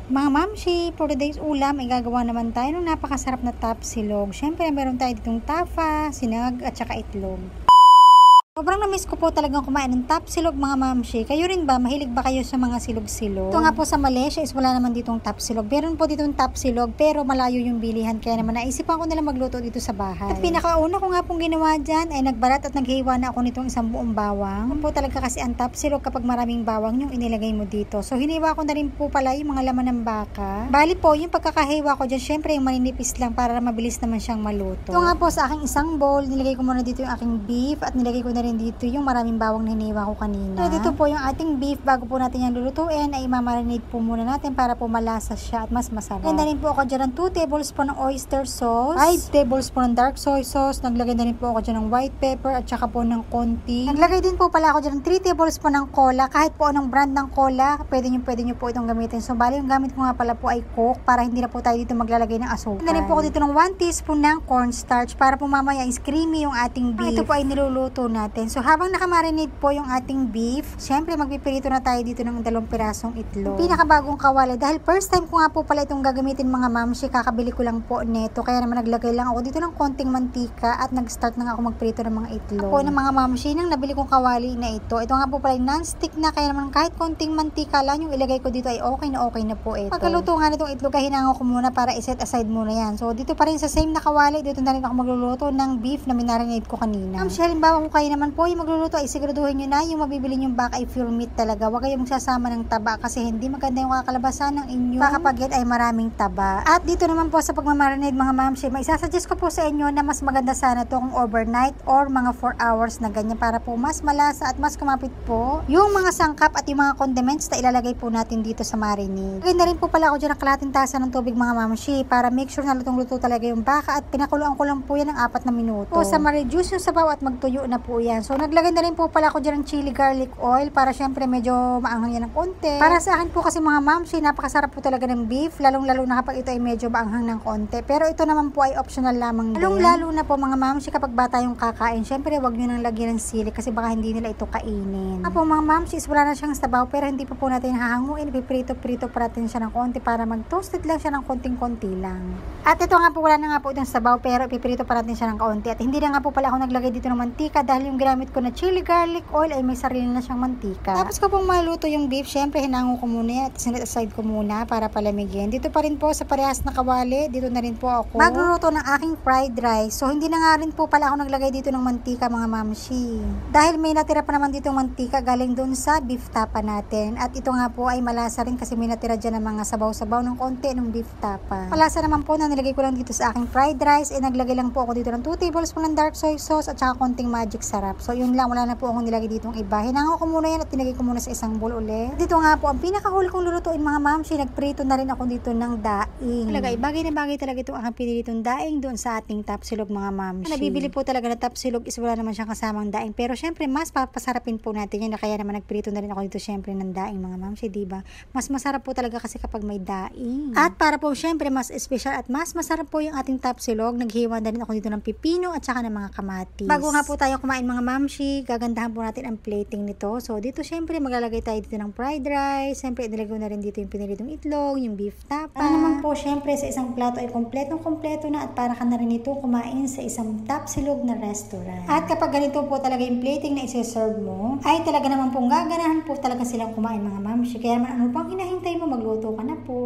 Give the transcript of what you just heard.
Mga mamshi, for today's ulam ay gagawa naman tayo ng napakasarap na tapsilog. Syempre meron tayo ditong tapa, sinangag at saka itlog. Sobrang na-miss ko po talagang kumain ng tapsilog mga mamshi. Kayo rin ba? Mahilig ba kayo sa mga silog-silog? Ito nga po sa Malaysia is wala naman ditong tapsilog. Meron po ditong tapsilog pero malayo yung bilihan. Kaya naman naisipan ko nila magluto dito sa bahay. At pinakauna ko nga pong ginawa dyan ay nagbalat at naghiwa na ako nitong isang buong bawang. Kung po talaga kasi ang tapsilog kapag maraming bawang yung inilagay mo dito. So hiniwa ko na rin po pala yung mga laman ng baka. Bali po yung pagkakahiwa ko dyan, syempre yung maninipis lang para mabilis naman siyang maluto. Ito nga po sa aking isang bowl, nilagay ko muna dito yung aking beef at nilagay ko na rin dito yung maraming bawang na hiniwa ko kanina. So dito po yung ating beef, bago po natin yan lulutuin ay imamarinate po muna natin para po malasa siya at mas masarap. And na rin po ako dyan ng 2 tablespoon ng oyster sauce, 5 tablespoon ng dark soy sauce, naglagay na rin po ako dyan ng white pepper at saka po ng konti. Naglagay din po pala ako dyan ng 3 tablespoon ng cola, kahit po anong brand ng cola, pwede nyo po itong gamitin. So bali yung gamit ko nga pala po ay Coke para hindi na po tayo dito maglalagay ng asukal. And na rin po ako dito ng 1 teaspoon ng cornstarch para po mamaya is creamy yung ating beef. Ito po ay niluluto natin. So habang nakamarinate po yung ating beef, syempre magpipirito na tayo dito ng 2 pirasong itlog. Pinakabagong kawali dahil first time ko nga po pala itong gagamitin mga mamshi, kakabili ko lang po neto. Kaya naman naglagay lang ako dito ng konting mantika at nag-start na nga ako magprito ng mga itlog. Ako ng mga mamshi nang nabili kong kawali na ito. Ito nga po pala yung non-stick na, kaya naman kahit konting mantika lang yung ilagay ko dito ay okay na po ito. Pagkaluto nga nitong itlog ay hinango ko muna para iset aside muna yan. So dito pa rin sa same na kawali, dito na rin ako magluluto ng beef na minarinate ko kanina. Mamshi, halimbawa kung kayo naman po yung magluluto ay siguraduhin nyo na yung mabibili nyong baka ay pure meat talaga. Huwag kayong magsasama ng taba kasi hindi maganda yung kakalabasan ng inyong baka ay maraming taba. At dito naman po sa pagmamarinate mga mamshi, may isasuggest ko po sa inyo na mas maganda sana to kung overnight or mga 4 hours na ganyan para po mas malasa at mas kumapit po yung mga sangkap at yung mga condiments na ilalagay po natin dito sa marinade. Ganda rin po pala ako dyan ng kalahating tasa ng tubig mga mamshi para make sure na lutong-luto talaga yung baka at pinakuluan ko lang po yan ng 4 na minuto. O sa ma-reduce yung sabaw at magtuyo na po yan. So naglagay na rin po pala ako dyan ng chili garlic oil para syempre medyo maanghang yan ng konti. Para sa akin po kasi mga mamshi, napakasarap po talaga ng beef, lalong-lalo na kapag ito ay medyo maanghang ng konti. Pero ito naman po ay optional lamang din. Lalong-lalo na po mga mamshi kapag bata yung kakain, syempre wag nyo nang lagyan ng sili kasi baka hindi nila ito kainin. Apo mga mamshi, wala na siyang sabaw pero hindi pa po natin hahanguin, ipiprito-prito pa natin siya ng konti para mag-toasted lang siya ng konting-konti lang. At ito nga po, wala na nga po itong sabaw pero ipiprito pa natin siya ng konti. At hindi na nga po pala ako naglagay dito ng mantika dahil yung ginamit ko na chili garlic oil ay may sarili na siyang mantika. Tapos ko pong maluto yung beef, syempre hinango ko muna at sinet aside ko muna para palamigin. Dito pa rin po sa parehas na kawali, dito na rin po ako magluluto ng aking fried rice. So hindi na nga rin po pala ako naglagay dito ng mantika mga mamshi. Dahil may natira pa naman dito mantika galing doon sa beef tapa natin. At ito nga po ay malasa rin kasi may natira dyan ng mga sabaw-sabaw ng konti ng beef tapa. Malasa naman po na nilagay ko lang dito sa aking fried rice. Naglagay lang po ako dito ng 2 tablespoon ng dark soy sauce at saka konting magic sarap. So yun lang, wala na po akong nilagay dito ng iba. Hinango ko muna yan at tinagay ko muna sa isang bowl ulit. Dito nga po, ang pinakahuli kong lulutuin mga mamshi, nagprito na rin ako dito ng daing. Talaga, bagay na bagay talaga itong aking pinilitong daing doon sa ating tapsilog mga mamshi. Nabibili po talaga na tapsilog is wala naman siyang kasamang daing. Pero syempre, mas papasarapin po natin yan. Kaya naman nagprito na rin ako dito syempre ng daing mga mamshi, diba? Mas masarap po talaga kasi kapag may daing. At para po syempre, mas espesyal at mas masarap po yung ating tapsilog, naghiwa na rin ako dito ng pipino at saka ng mga kamatis. Bago nga po tayo kumain mga mamshi, gagandahan po natin ang plating nito. So dito syempre maglalagay tayo dito ng fried rice. Syempre inilagay ko na rin dito yung pinilitong itlog, yung beef tapa. Para naman po syempre sa isang plato ay kompletong-kompleto na at para ka na rin ito kumain sa isang tapsilog na restaurant. At kapag ganito po talaga yung plating na isi-serve mo, ay talaga naman pong gaganahan po talaga silang kumain mga mamshi. Kaya naman ano pang hinahintay mo, magluto ka na po.